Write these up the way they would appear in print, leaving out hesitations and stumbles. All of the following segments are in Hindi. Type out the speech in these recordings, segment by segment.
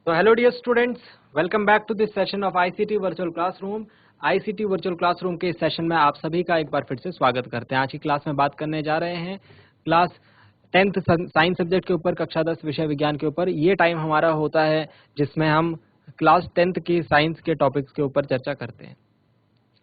So hello dear students, welcome back to this session of ICT Virtual Classroom. ICT Virtual Classroom के इस सेशन में आप सभी का एक बार फिर से स्वागत करते हैं। आज की क्लास में बात करने जा रहे हैं क्लास 10th साइंस सब्जेक्ट के ऊपर, कक्षा 10 विषय विज्ञान के ऊपर। ये टाइम हमारा होता है जिसमें हम क्लास 10th की साइंस के टॉपिक्स के ऊपर चर्चा करते हैं।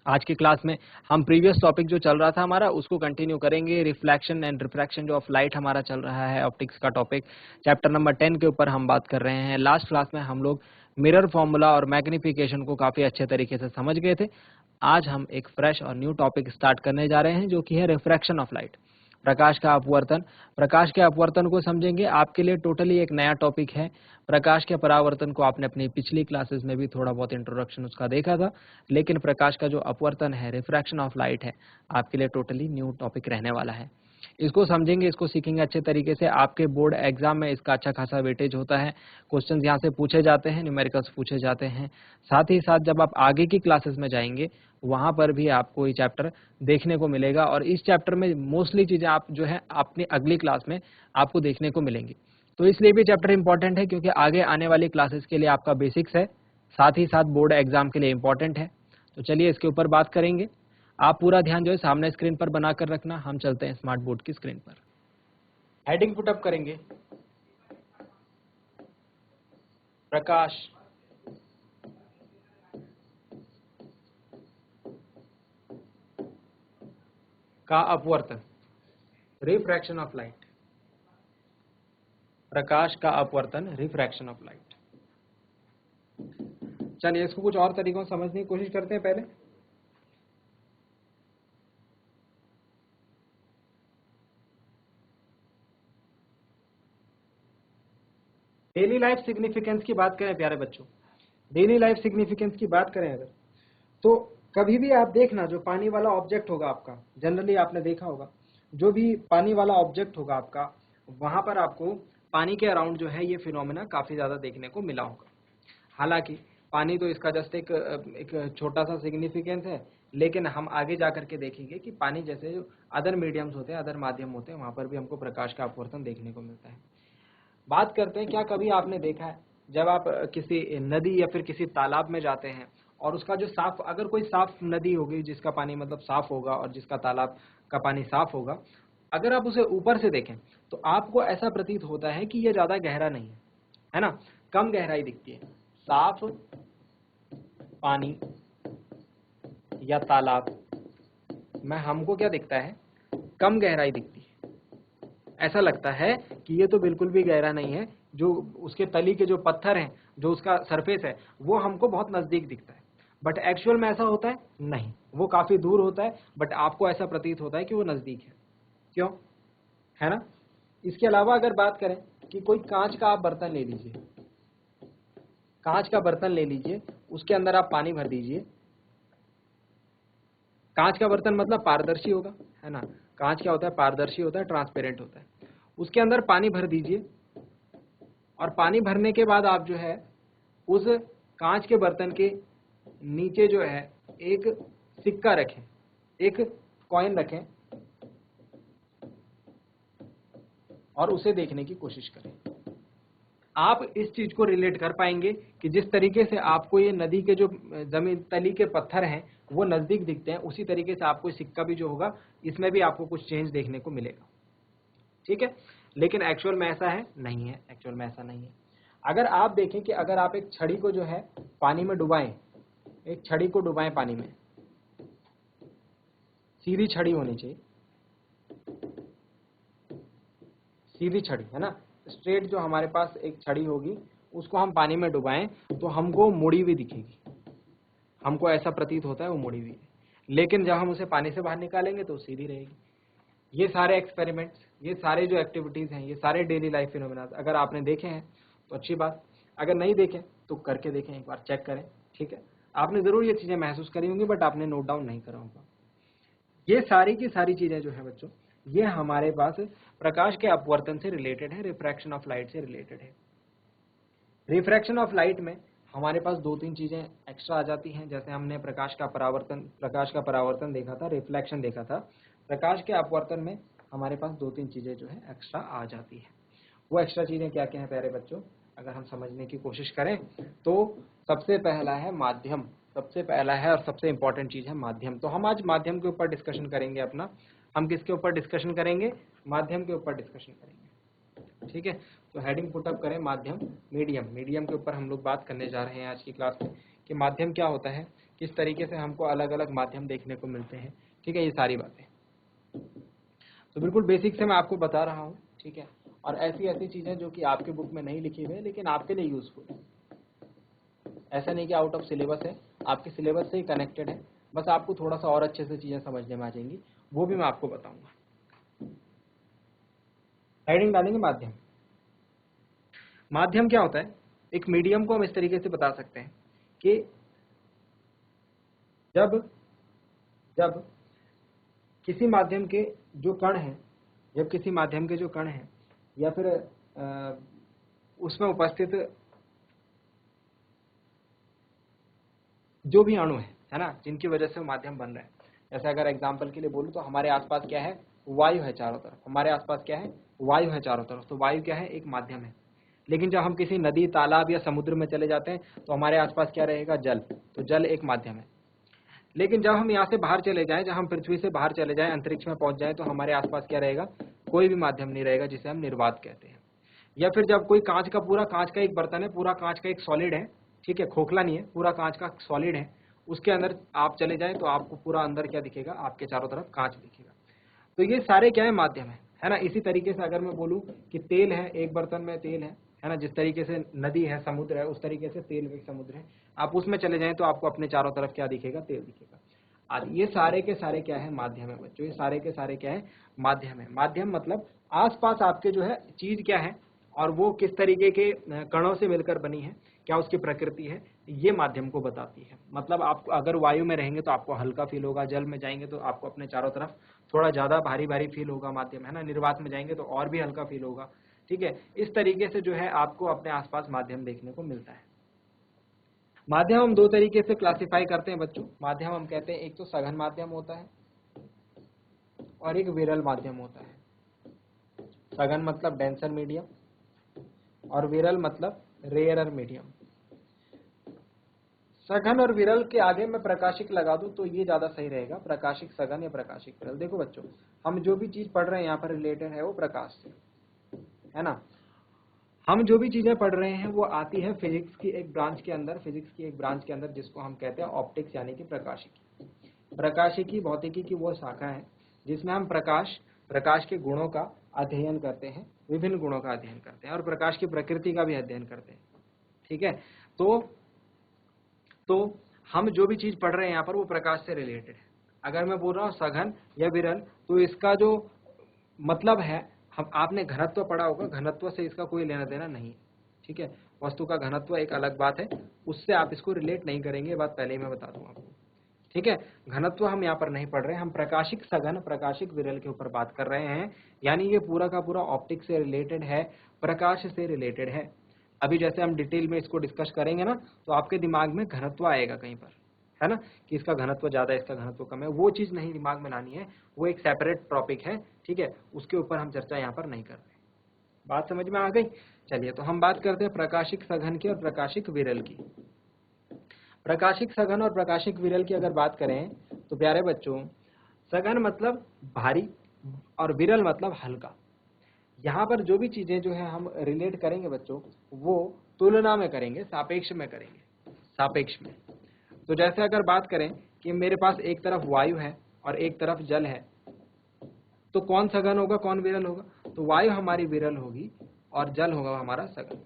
आज की क्लास में हम प्रीवियस टॉपिक जो चल रहा था हमारा उसको कंटिन्यू करेंगे। रिफ्लेक्शन एंड रिफ्रैक्शन जो ऑफ लाइट हमारा चल रहा है, ऑप्टिक्स का टॉपिक, चैप्टर नंबर 10 के ऊपर हम बात कर रहे हैं। लास्ट क्लास में हम लोग मिरर फॉर्मूला और मैग्निफिकेशन को काफी अच्छे तरीके से समझ गए थे। आज हम एक फ्रेश और न्यू टॉपिक स्टार्ट करने जा रहे हैं जो कि है रिफ्रैक्शन ऑफ लाइट, प्रकाश का अपवर्तन। प्रकाश के अपवर्तन को समझेंगे। आपके लिए टोटली एक नया टॉपिक है। प्रकाश के परावर्तन को आपने अपनी पिछली क्लासेस में भी थोड़ा बहुत इंट्रोडक्शन उसका देखा था, लेकिन प्रकाश का जो अपवर्तन है, रिफ्रैक्शन ऑफ लाइट है, आपके लिए टोटली न्यू टॉपिक रहने वाला है। इसको समझेंगे, इसको सीखेंगे अच्छे तरीके से। आपके बोर्ड एग्जाम में इसका अच्छा खासा वेटेज होता है। क्वेश्चन यहाँ से पूछे जाते हैं, न्यूमेरिकल्स पूछे जाते हैं। साथ ही साथ जब आप आगे की क्लासेस में जाएंगे वहां पर भी आपको ये चैप्टर देखने को मिलेगा, और इस चैप्टर में मोस्टली चीजें आप जो है अपनी अगली क्लास में आपको देखने को मिलेंगी। तो इसलिए भी चैप्टर इंपॉर्टेंट है क्योंकि आगे आने वाली क्लासेस के लिए आपका बेसिक्स है, साथ ही साथ बोर्ड एग्जाम के लिए इंपॉर्टेंट है। तो चलिए इसके ऊपर बात करेंगे। आप पूरा ध्यान जो है सामने स्क्रीन पर बनाकर रखना। हम चलते हैं स्मार्ट बोर्ड की स्क्रीन पर। हेडिंग पुटअप करेंगे, प्रकाश का अपवर्तन, रिफ्रैक्शन ऑफ लाइट, प्रकाश का अपवर्तन, रिफ्रैक्शन ऑफ लाइट। चलिए इसको कुछ और तरीकों से समझने की कोशिश करते हैं। पहले डेली लाइफ सिग्निफिकेंस की बात करें प्यारे बच्चों, डेली लाइफ सिग्निफिकेंस की बात करें अगर, तो कभी भी आप देखना जो पानी वाला ऑब्जेक्ट होगा आपका, जनरली आपने देखा होगा जो भी पानी वाला ऑब्जेक्ट होगा आपका, वहां पर आपको पानी के अराउंड जो है ये फिनोमेना काफी ज्यादा देखने को मिला होगा। हालांकि पानी तो इसका जस्ट एक छोटा सा सिग्निफिकेंस है, लेकिन हम आगे जाकर के देखेंगे कि पानी जैसे जो अदर मीडियम्स होते हैं, अदर माध्यम होते हैं, वहां पर भी हमको प्रकाश का अपवर्तन देखने को मिलता है। बात करते हैं, क्या कभी आपने देखा है जब आप किसी नदी या फिर किसी तालाब में जाते हैं और उसका जो साफ, अगर कोई साफ नदी होगी जिसका पानी मतलब साफ होगा और जिसका तालाब का पानी साफ होगा, अगर आप उसे ऊपर से देखें तो आपको ऐसा प्रतीत होता है कि यह ज्यादा गहरा नहीं है ना, कम गहराई दिखती है। साफ पानी या तालाब में हमको क्या दिखता है, कम गहराई दिखती है। ऐसा लगता है कि ये तो बिल्कुल भी गहरा नहीं है, जो उसके तली के जो पत्थर हैं, जो उसका सरफेस है, वो हमको बहुत नजदीक दिखता है। बट एक्चुअल में ऐसा होता है नहीं, वो काफी दूर होता है, बट आपको ऐसा प्रतीत होता है कि वो नजदीक है। क्यों, है ना। इसके अलावा अगर बात करें कि कोई कांच का आप बर्तन ले लीजिए, कांच का बर्तन ले लीजिए, उसके अंदर आप पानी भर दीजिए। कांच का बर्तन मतलब पारदर्शी होगा, है ना। कांच क्या होता है, पारदर्शी होता है, ट्रांसपेरेंट होता है। उसके अंदर पानी भर दीजिए, और पानी भरने के बाद आप जो है उस कांच के बर्तन के नीचे जो है एक सिक्का रखें, एक कॉइन रखें, और उसे देखने की कोशिश करें। आप इस चीज को रिलेट कर पाएंगे कि जिस तरीके से आपको ये नदी के जो जमीन तली के पत्थर हैं वो नजदीक दिखते हैं, उसी तरीके से आपको सिक्का भी जो होगा इसमें भी आपको कुछ चेंज देखने को मिलेगा। ठीक है, लेकिन एक्चुअल में ऐसा है नहीं है, एक्चुअल में ऐसा नहीं है। अगर आप देखें कि अगर आप एक छड़ी को जो है पानी में डुबाएं, एक छड़ी को डुबाएं पानी में, सीधी छड़ी होनी चाहिए, सीधी छड़ी, है ना, स्ट्रेट जो हमारे पास एक छड़ी होगी, उसको हम पानी में डुबाएं तो हमको मुड़ी हुई दिखेगी, हमको ऐसा प्रतीत होता है वो मुड़ी हुई है। लेकिन जब हम उसे पानी से बाहर निकालेंगे तो सीधी रहेगी। ये सारे एक्सपेरिमेंट्स, ये सारे जो एक्टिविटीज हैं, ये सारे डेली लाइफ फिनोमेना अगर आपने देखे हैं तो अच्छी बात, अगर नहीं देखे तो करके देखें, एक बार चेक करें। ठीक है, आपने जरूर ये चीजें महसूस करी होंगी बट आपने नोट डाउन नहीं करा होगा। ये सारी की सारी चीजें जो है बच्चों, ये हमारे पास प्रकाश के अपवर्तन से रिलेटेड है, रिफ्रैक्शन ऑफ लाइट से रिलेटेड है। रिफ्रैक्शन ऑफ लाइट में हमारे पास दो तीन चीजें एक्स्ट्रा आ जाती हैं। जैसे हमने प्रकाश का परावर्तन देखा था, रिफ्लेक्शन देखा था। प्रकाश के अपवर्तन में हमारे पास दो तीन चीजें जो है एक्स्ट्रा आ जाती है। वो एक्स्ट्रा चीजें क्या क्या हैं प्यारे बच्चों, अगर हम समझने की कोशिश करें तो सबसे पहला है माध्यम, सबसे पहला है और सबसे इंपॉर्टेंट चीज है माध्यम। तो हम आज माध्यम के ऊपर डिस्कशन करेंगे अपना। हम किसके ऊपर डिस्कशन करेंगे? माध्यम के ऊपर डिस्कशन करेंगे, ठीक है। तो हेडिंग पुटअप करें माध्यम, मीडियम। मीडियम के ऊपर हम लोग बात करने जा रहे हैं आज की क्लास में कि माध्यम क्या होता है, किस तरीके से हमको अलग अलग माध्यम देखने को मिलते हैं, ठीक है, ये सारी बातें। तो बिल्कुल बेसिक से मैं आपको बता रहा हूँ, ठीक है। और ऐसी ऐसी चीजें जो कि आपके बुक में नहीं लिखी हुई है लेकिन आपके लिए यूजफुल है। ऐसा नहीं कि आउट ऑफ सिलेबस है, आपके सिलेबस से ही कनेक्टेड है, बस आपको थोड़ा सा और अच्छे से चीजें समझने में आ जाएंगी, वो भी मैं आपको बताऊंगा। हेडिंग डालेंगे माध्यम। माध्यम क्या होता है? एक मीडियम को हम इस तरीके से बता सकते हैं कि जब जब किसी माध्यम के जो कण हैं, जब किसी माध्यम के जो कण हैं या फिर उसमें उपस्थित जो भी अणु है ना, जिनकी वजह से माध्यम बन रहा है। जैसे अगर एग्जांपल के लिए बोलूं तो हमारे आसपास क्या है? वायु है चारों तरफ। हमारे आसपास क्या है? वायु है चारों तरफ। तो वायु क्या है? एक माध्यम है। लेकिन जब हम किसी नदी, तालाब या समुद्र में चले जाते हैं तो हमारे आसपास क्या रहेगा? जल। तो जल एक माध्यम है। लेकिन जब हम यहाँ से बाहर चले जाएं, जब हम पृथ्वी से बाहर चले जाएं, अंतरिक्ष में पहुंच जाएं, तो हमारे आसपास क्या रहेगा? कोई भी माध्यम नहीं रहेगा, जिसे हम निर्वात कहते हैं। या फिर जब कोई कांच का, पूरा कांच का एक बर्तन है, पूरा कांच का एक सॉलिड है, ठीक है, खोखला नहीं है, पूरा कांच का सॉलिड है, उसके अंदर आप चले जाएं तो आपको पूरा अंदर क्या दिखेगा? आपके चारों तरफ कांच दिखेगा। तो ये सारे क्या है? माध्यम है ना। इसी तरीके से अगर मैं बोलूं कि तेल है, एक बर्तन में तेल है ना, जिस तरीके से नदी है, समुद्र है, उस तरीके से तेल भी समुद्र है। आप उसमें चले जाएं तो आपको अपने चारों तरफ क्या दिखेगा? तेल दिखेगा। आज ये सारे के सारे क्या है? माध्यम है बच्चों। ये सारे के सारे क्या है? माध्यम है। माध्यम मतलब आसपास आपके जो है चीज क्या है और वो किस तरीके के कणों से मिलकर बनी है, क्या उसकी प्रकृति है, ये माध्यम को बताती है। मतलब आप अगर वायु में रहेंगे तो आपको हल्का फील होगा, जल में जाएंगे तो आपको अपने चारों तरफ थोड़ा ज्यादा भारी भारी फील होगा, माध्यम है ना। निर्वात में जाएंगे तो और भी हल्का फील होगा, ठीक है। इस तरीके से जो है आपको अपने आसपास माध्यम देखने को मिलता है। माध्यम हम दो तरीके से क्लासिफाई करते हैं बच्चों। माध्यम हम कहते हैं, एक तो सघन माध्यम होता है और एक विरल माध्यम होता है। सघन मतलब डेंसर मीडियम और विरल मतलब रेयरर मीडियम। सघन और विरल के आगे मैं प्रकाशिक लगा दूं तो ये ज्यादा सही रहेगा, प्रकाशिक सघन या प्रकाशिक विरल। देखो बच्चों, हम जो भी चीज पढ़ रहे हैं यहाँ पर रिलेटेड है वो प्रकाश से, है ना। हम जो भी चीजें पढ़ रहे हैं वो आती है फिजिक्स की एक ब्रांच के अंदर, फिजिक्स की एक ब्रांच के अंदर, जिसको हम कहते हैं ऑप्टिक्स यानी कि प्रकाशिकी। प्रकाशिकी भौतिकी की वो शाखा है जिसमें हम प्रकाश के गुणों का अध्ययन करते हैं, विभिन्न गुणों का अध्ययन करते हैं और प्रकाश की प्रकृति का भी अध्ययन करते हैं, ठीक है। तो हम जो भी चीज पढ़ रहे हैं यहाँ पर वो प्रकाश से रिलेटेड है। अगर मैं बोल रहा हूँ सघन या विरल, तो इसका जो मतलब है, हम आपने घनत्व पढ़ा होगा, घनत्व से इसका कोई लेना देना नहीं, ठीक है। वस्तु का घनत्व एक अलग बात है, उससे आप इसको रिलेट नहीं करेंगे, ये बात पहले ही मैं बता दूं आपको, ठीक है। घनत्व हम यहाँ पर नहीं पढ़ रहे हैं, हम प्रकाशिक सघन, प्रकाशिक विरल के ऊपर बात कर रहे हैं। यानी ये पूरा का पूरा ऑप्टिक्स से रिलेटेड है, प्रकाश से रिलेटेड है। अभी जैसे हम डिटेल में इसको डिस्कस करेंगे ना, तो आपके दिमाग में घनत्व आएगा कहीं पर, है ना, कि इसका घनत्व ज्यादा है, इसका घनत्व कम है। वो चीज नहीं दिमाग में लानी है, वो एक सेपरेट टॉपिक है, ठीक है। उसके ऊपर हम चर्चा यहाँ पर नहीं कर रहे। बात समझ में आ गई? चलिए, तो हम बात करते हैं प्रकाशिक सघन की और प्रकाशिक विरल की। प्रकाशिक सघन और प्रकाशिक विरल की अगर बात करें तो प्यारे बच्चों, सघन मतलब भारी और विरल मतलब हल्का। यहाँ पर जो भी चीजें जो है हम रिलेट करेंगे बच्चों, वो तुलना में करेंगे, सापेक्ष में करेंगे, सापेक्ष में। तो जैसे अगर बात करें कि मेरे पास एक तरफ वायु है और एक तरफ जल है, तो कौन सघन होगा, कौन विरल होगा? तो वायु हमारी विरल होगी और जल होगा हमारा सघन।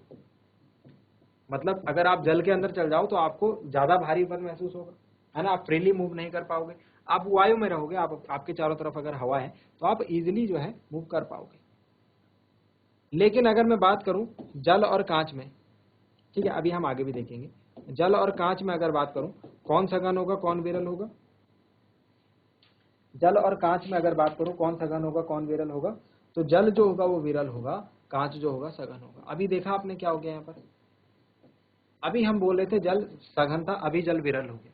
मतलब अगर आप जल के अंदर चल जाओ तो आपको ज्यादा भारीपन महसूस होगा, है ना, आप फ्रीली मूव नहीं कर पाओगे। आप वायु में रहोगे, आपके चारों तरफ अगर हवा है तो आप इजीली जो है मूव कर पाओगे। लेकिन अगर मैं बात करूं जल और कांच में, ठीक है, अभी हम आगे भी देखेंगे, जल और कांच में अगर बात करूं, कौन सघन होगा, कौन विरल होगा? जल और कांच में अगर बात करूं, कौन सघन होगा, कौन विरल होगा? तो जल जो होगा वो विरल होगा, कांच जो होगा सघन होगा। अभी देखा आपने क्या हो गया यहाँ पर? अभी हम बोल रहे थे जल सघन था, अभी जल विरल हो गया।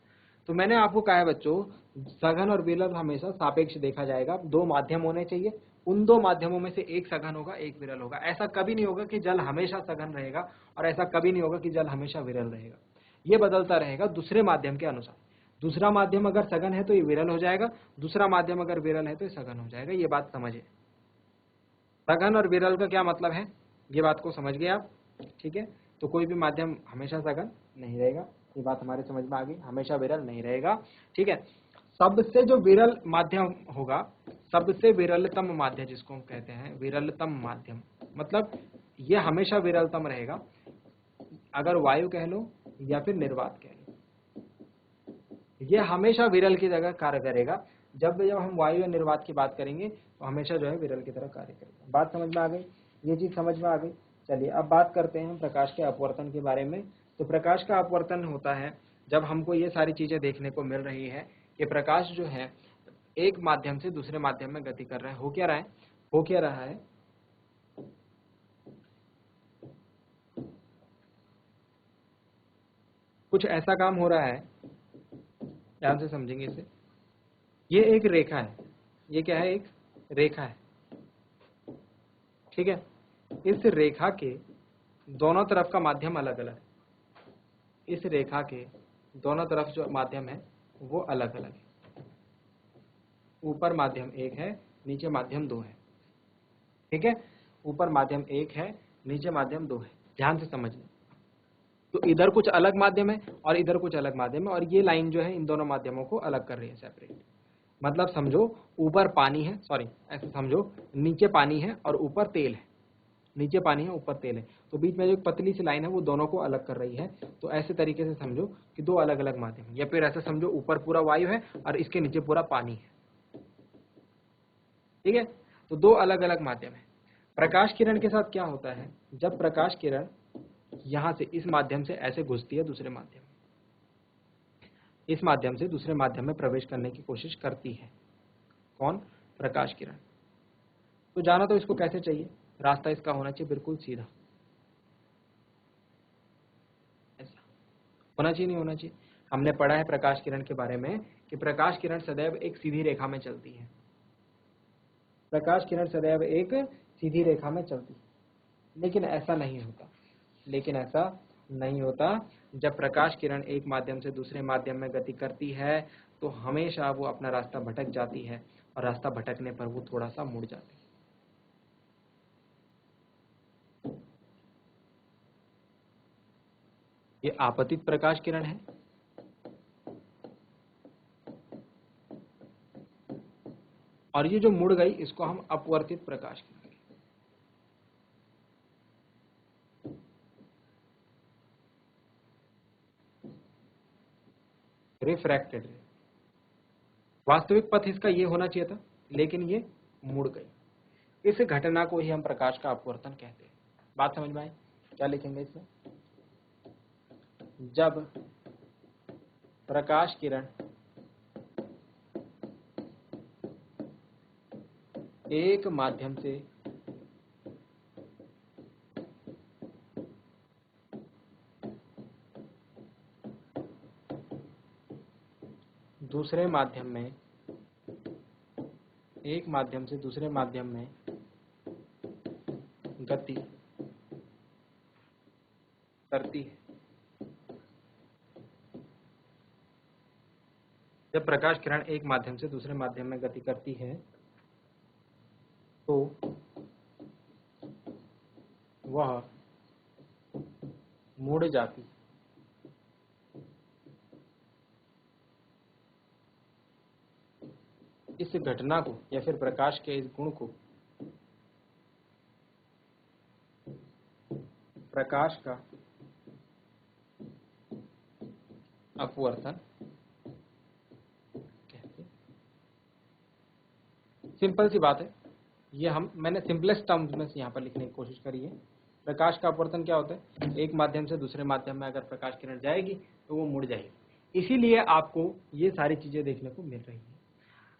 तो मैंने आपको कहा है बच्चों, सघन और विरल हमेशा सापेक्ष देखा जाएगा। दो माध्यम होने चाहिए, उन दो माध्यमों में से एक सघन होगा, एक विरल होगा। ऐसा कभी नहीं होगा कि जल हमेशा सघन रहेगा और ऐसा कभी नहीं होगा कि जल हमेशा विरल रहेगा। ये बदलता रहेगा दूसरे माध्यम के अनुसार। दूसरा माध्यम अगर सघन है तो ये विरल हो जाएगा, दूसरा माध्यम अगर विरल है तो ये सघन हो जाएगा। ये बात समझिए। सघन और विरल का क्या मतलब है, ये बात को समझ गए आप? ठीक है, तो कोई भी माध्यम हमेशा सघन नहीं रहेगा, ये बात हमारे समझ में आ गई। हमेशा विरल नहीं रहेगा। ठीक है, सबसे जो विरल माध्यम होगा, सबसे विरलतम माध्यम जिसको हम कहते हैं विरलतम माध्यम, मतलब ये हमेशा विरलतम रहेगा। अगर वायु कह लो या फिर निर्वात कह लो, ये हमेशा विरल की जगह कार्य करेगा। जब जब हम वायु या निर्वात की बात करेंगे तो हमेशा जो है विरल की तरह कार्य करेगा। बात समझ में आ गई? ये चीज समझ में आ गई। चलिए अब बात करते हैं प्रकाश के अपवर्तन के बारे में। तो प्रकाश का अपवर्तन होता है जब हमको ये सारी चीजें देखने को मिल रही है कि प्रकाश जो है एक माध्यम से दूसरे माध्यम में गति कर रहा है। हो क्या रहा है? हो क्या रहा है? कुछ ऐसा काम हो रहा है, ध्यान से समझेंगे इसे। ये एक रेखा है, ये क्या है? एक रेखा है। ठीक है, इस रेखा के दोनों तरफ का माध्यम अलग अलग है। इस रेखा के दोनों तरफ जो माध्यम है वो अलग अलग है। ऊपर माध्यम एक है, नीचे माध्यम दो है। ठीक है, ऊपर माध्यम एक है, नीचे माध्यम दो है। ध्यान से समझना। तो इधर कुछ अलग माध्यम है और इधर कुछ अलग माध्यम है, और ये लाइन जो है इन दोनों माध्यमों को अलग कर रही है, सेपरेट। मतलब समझो ऊपर पानी है, सॉरी ऐसे समझो, नीचे पानी है और ऊपर तेल है। नीचे पानी है, ऊपर तेल है, तो बीच में जो एक पतली सी लाइन है वो दोनों को अलग कर रही है। तो ऐसे तरीके से समझो कि दो अलग अलग माध्यम है। या फिर ऐसे समझो ऊपर पूरा वायु है और इसके नीचे पूरा पानी है। ठीक है, तो दो अलग अलग माध्यम है। प्रकाश किरण के साथ क्या होता है, जब प्रकाश किरण यहां से इस माध्यम से ऐसे घुसती है दूसरे माध्यम में, इस माध्यम से दूसरे माध्यम में प्रवेश करने की कोशिश करती है। कौन? प्रकाश किरण। तो जाना तो इसको कैसे चाहिए, रास्ता इसका होना चाहिए बिल्कुल सीधा, ऐसा होना चाहिए, नहीं होना चाहिए? हमने पढ़ा है प्रकाश किरण के बारे में कि प्रकाश किरण सदैव एक सीधी रेखा में चलती है। प्रकाश किरण सदैव एक सीधी रेखा में चलती है, लेकिन ऐसा नहीं होता। लेकिन ऐसा नहीं होता। जब प्रकाश किरण एक माध्यम से दूसरे माध्यम में गति करती है तो हमेशा वो अपना रास्ता भटक जाती है, और रास्ता भटकने पर वो थोड़ा सा मुड़ जाती है। ये आपतित प्रकाश किरण है, और ये जो मुड़ गई इसको हम अपवर्तित प्रकाश किरण। रिफ्रैक्टेड रे। वास्तविक पथ इसका ये होना चाहिए था, लेकिन ये मुड़ गई। इस घटना को ही हम प्रकाश का अपवर्तन कहते हैं। बात समझ में आई? क्या लिखेंगे इसमें? जब प्रकाश किरण एक माध्यम से दूसरे माध्यम में, एक माध्यम से दूसरे माध्यम में गति करती है। जब प्रकाश किरण एक माध्यम से दूसरे माध्यम में गति करती है तो वह मुड़ जाती है। इस घटना को या फिर प्रकाश के इस गुण को प्रकाश का अपवर्तन कहते हैं। सिंपल सी बात है, ये मैंने सिंपलेस्ट टर्म्स में यहाँ पर लिखने की कोशिश करी है। प्रकाश का अपवर्तन क्या होता है? एक माध्यम से दूसरे माध्यम में अगर प्रकाश किरण जाएगी तो वो मुड़ जाएगी। इसीलिए आपको ये सारी चीजें देखने को मिल रही है।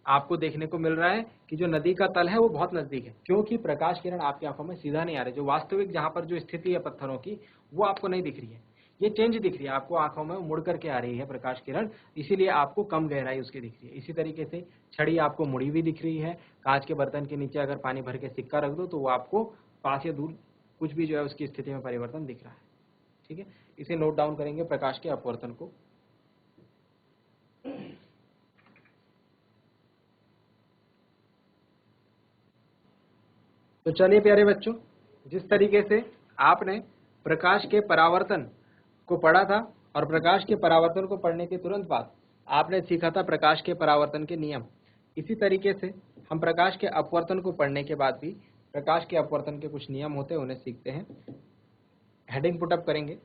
आपको देखने को मिल रहा है कि जो नदी का तल है वो बहुत नजदीक है, क्योंकि प्रकाश किरण आपकी आंखों में सीधा नहीं आ रही। जो वास्तविक जहां पर जो स्थिति है पत्थरों की वो आपको नहीं दिख रही है, ये चेंज दिख रही है आपको, आंखों में मुड़ करके आ रही है प्रकाश किरण, इसीलिए आपको कम गहराई उसकी दिख रही है। इसी तरीके से छड़ी आपको मुड़ी हुई दिख रही है। कांच के बर्तन के नीचे अगर पानी भर के सिक्का रख दो तो वो आपको पास या दूर कुछ भी जो है उसकी स्थिति में परिवर्तन दिख रहा है। ठीक है, इसे नोट डाउन करेंगे प्रकाश के अपवर्तन को। तो चलिए प्यारे बच्चों, जिस तरीके से आपने प्रकाश के परावर्तन को पढ़ा था और प्रकाश के परावर्तन को पढ़ने के तुरंत बाद आपने सीखा था प्रकाश के परावर्तन के नियम, इसी तरीके से हम प्रकाश के अपवर्तन को पढ़ने के बाद भी प्रकाश के अपवर्तन के कुछ नियम होते हैं उन्हें सीखते हैं। हेडिंग पुटअप करेंगे।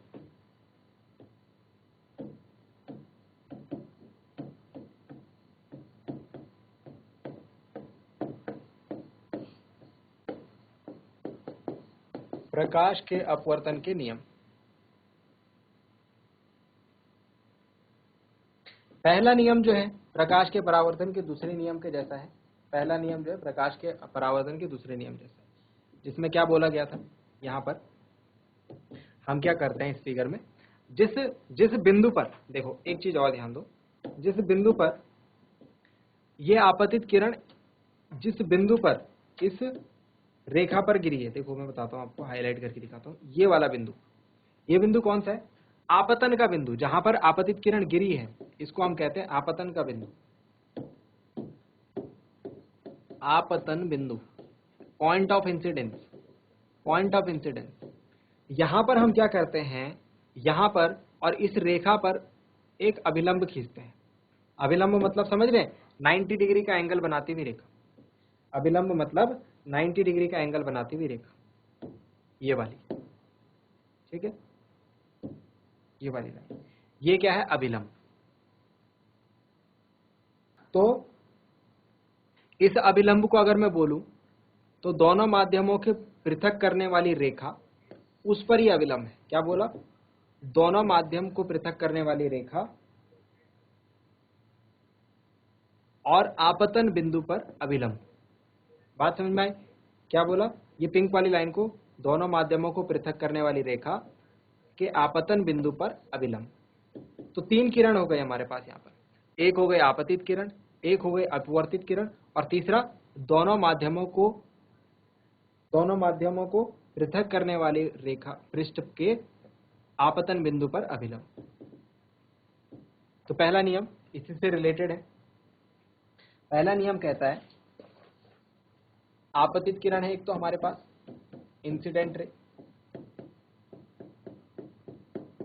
प्रकाश के अपवर्तन के नियम। पहला नियम जो है प्रकाश के परावर्तन के दूसरे नियम के जैसा है। पहला नियम जो है प्रकाश के परावर्तन के दूसरे नियम जैसा है, जिसमें क्या बोला गया था, यहाँ पर हम क्या करते हैं इस फिगर में, जिस जिस बिंदु पर, देखो एक चीज और ध्यान दो, जिस बिंदु पर ये आपतित किरण जिस बिंदु पर इस रेखा पर गिरी है, देखो मैं बताता हूं आपको, हाईलाइट करके दिखाता हूं, ये वाला बिंदु, ये बिंदु कौन सा है, आपतन का बिंदु, जहां पर आपतित किरण गिरी है इसको हम कहते हैं आपतन का बिंदु। आपतन बिंदु, point of incidence, point of incidence. यहां पर हम क्या करते हैं, यहां पर और इस रेखा पर एक अभिलंब खींचते हैं। अभिलंब मतलब समझ रहे हैं, 90 डिग्री का एंगल बनाती हुई रेखा। अभिलंब मतलब 90 डिग्री का एंगल बनाती हुई रेखा, ये वाली, ठीक है, ये वाली लाइन, ये क्या है, अभिलंब। तो इस अभिलंब को अगर मैं बोलूं तो दोनों माध्यमों के पृथक करने वाली रेखा उस पर ही अभिलंब है। क्या बोला, दोनों माध्यम को पृथक करने वाली रेखा और आपतन बिंदु पर अभिलंब। बात समझ में आई, क्या बोला, ये पिंक वाली लाइन को दोनों माध्यमों को पृथक करने वाली रेखा के आपतन बिंदु पर अभिलंब। तो तीन किरण हो गए हमारे पास यहाँ पर, एक हो गई आपतित किरण, एक हो गई अपवर्तित किरण, और तीसरा दोनों माध्यमों को पृथक करने वाली रेखा पृष्ठ के आपतन बिंदु पर अभिलंब। तो पहला नियम इसी से रिलेटेड है। पहला नियम कहता है, आपतित किरण है एक तो हमारे पास इंसिडेंट रे,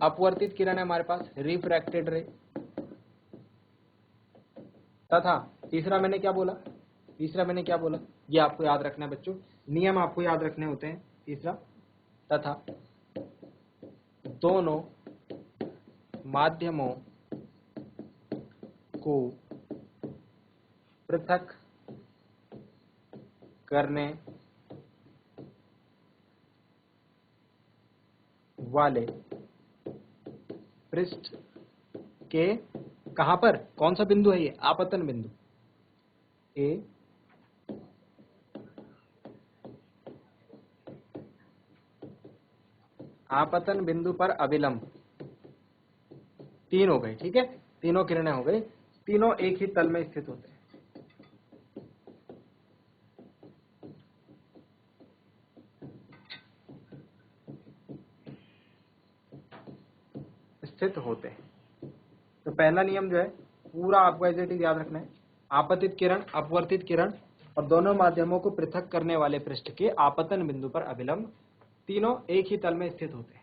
अपवर्तित किरण है हमारे पास रिफ्रैक्टेड रे, तथा तीसरा मैंने क्या बोला, ये आपको याद रखना है बच्चों, नियम आपको याद रखने होते हैं। तीसरा, तथा दोनों माध्यमों को पृथक करने वाले पृष्ठ के, कहां पर, कौन सा बिंदु है ये, आपतन बिंदु ए, आपतन बिंदु पर अभिलंब, तीन हो गए, ठीक है, तीनों किरणें हो गई, तीनों एक ही तल में स्थित होते हैं, तो पहला नियम जो है पूरा आपको एज इट इज याद रखना है, आपतित किरण, अपवर्तित किरण और दोनों माध्यमों को पृथक करने वाले पृष्ठ के आपतन बिंदु पर अभिलंब, तीनों एक ही तल में स्थित होते हैं।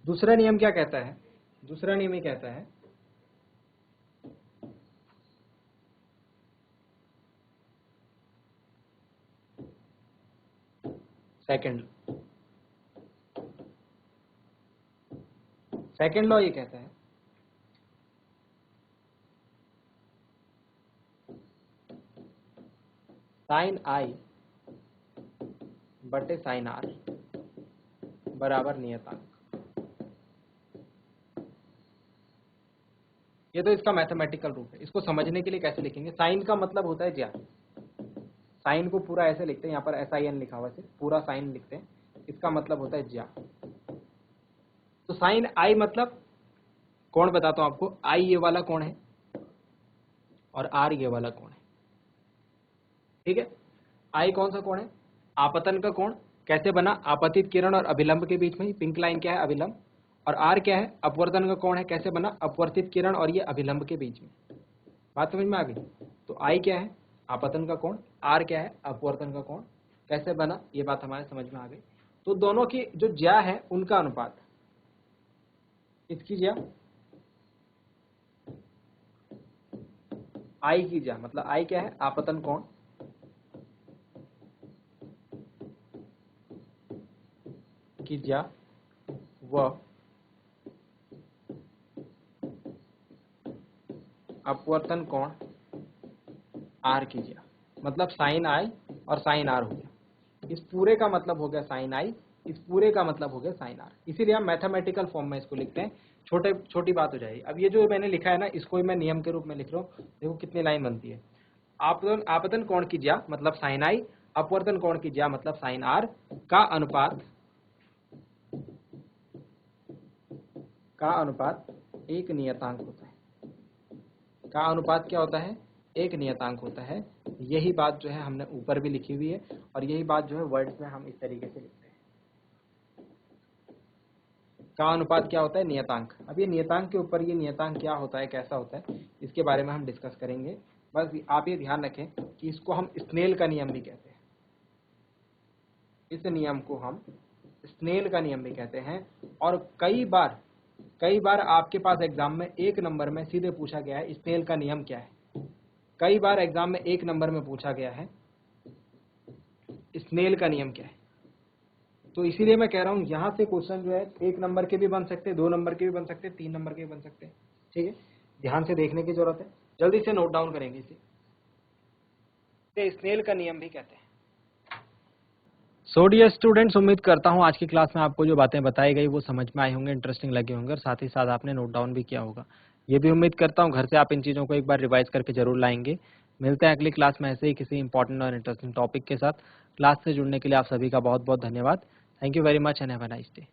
दूसरा नियम क्या कहता है, दूसरा नियम ये कहता है, सेकंड लॉ ये कहता है, साइन आई बटे साइन आर बराबर नियतांक। ये तो इसका मैथमेटिकल रूप है। इसको समझने के लिए कैसे लिखेंगे, साइन का मतलब होता है ज्या, साइन को पूरा ऐसे लिखते हैं, यहाँ पर SIN लिखा हुआ है, पूरा साइन लिखते हैं, इसका मतलब होता है ज्या। तो साइन आई मतलब कोण बताता हूं आपको, आई ये वाला कोण है और आर ये वाला कोण है, ठीक है। आई कौन सा कोण है, आपतन का कोण। कैसे बना, आपतित किरण और अभिलंब के बीच में, पिंक लाइन क्या है, अभिलंब। और आर क्या है, अपवर्तन का कोण है। कैसे बना, अपवर्तित किरण और ये अभिलंब के बीच में। बात समझ में आ गई। तो आई क्या है, आपतन का कोण, आर क्या है, अपवर्तन का कोण। कैसे बना, ये बात हमारे समझ में आ गई। तो दोनों की जो ज्या है उनका अनुपात, इसकी ज्या आई की ज्या, मतलब आई क्या है, आपतन कोण, की ज्या व अपवर्तन कोण आर की ज्या, मतलब साइन आई और साइन आर हो गया। इस पूरे का मतलब हो गया साइन आई, इस पूरे का मतलब हो गया साइन आर। इसीलिए हम मैथमेटिकल फॉर्म में इसको लिखते हैं, छोटी बात हो जाएगी। अब ये जो मैंने लिखा है ना, इसको मैं नियम के रूप में लिख रहा हूँ। देखो कितनी लाइन बनती है, आपतन कोण की ज्या मतलब साइन आई, अपवर्तन कोण की ज्या मतलब साइन आर का अनुपात एक नियतांक होता है। का अनुपात क्या होता है, एक नियतांक होता है। यही बात जो है हमने ऊपर भी लिखी हुई है और यही बात जो है वर्ड्स में हम इस तरीके से लिखते हैं। का अनुपात क्या होता है, नियतांक। अब ये नियतांक के ऊपर, ये नियतांक क्या होता है, कैसा होता है, इसके बारे में हम डिस्कस करेंगे। बस आप ये ध्यान रखें कि इसको हम स्नेल का नियम भी कहते हैं। इस नियम को हम स्नेल का नियम भी कहते हैं। और कई बार आपके पास एग्जाम में एक नंबर में सीधे पूछा गया है स्नेल का नियम क्या है। कई बार एग्जाम में एक नंबर में पूछा गया है स्नेल का नियम क्या है। तो इसीलिए मैं कह रहा हूं यहां से क्वेश्चन जो है एक नंबर के भी बन सकते हैं, 2 नंबर के भी बन सकते हैं, 3 नंबर के भी बन सकते हैं। ठीक है, ध्यान से देखने की जरूरत है, जल्दी से नोट डाउन करेंगे इसे स्नेल का नियम भी कहते हैं। सो डियर स्टूडेंट्स, उम्मीद करता हूं आज की क्लास में आपको जो बातें बताई गई वो समझ में आई होंगे, इंटरेस्टिंग लगे होंगे और साथ ही साथ आपने नोट डाउन भी किया होगा। ये भी उम्मीद करता हूं घर से आप इन चीज़ों को एक बार रिवाइज करके जरूर लाएंगे। मिलते हैं अगली क्लास में ऐसे ही किसी इंपॉर्टेंट और इंटरेस्टिंग टॉपिक के साथ। क्लास से जुड़ने के लिए आप सभी का बहुत बहुत धन्यवाद। Thank you very much and have a nice day.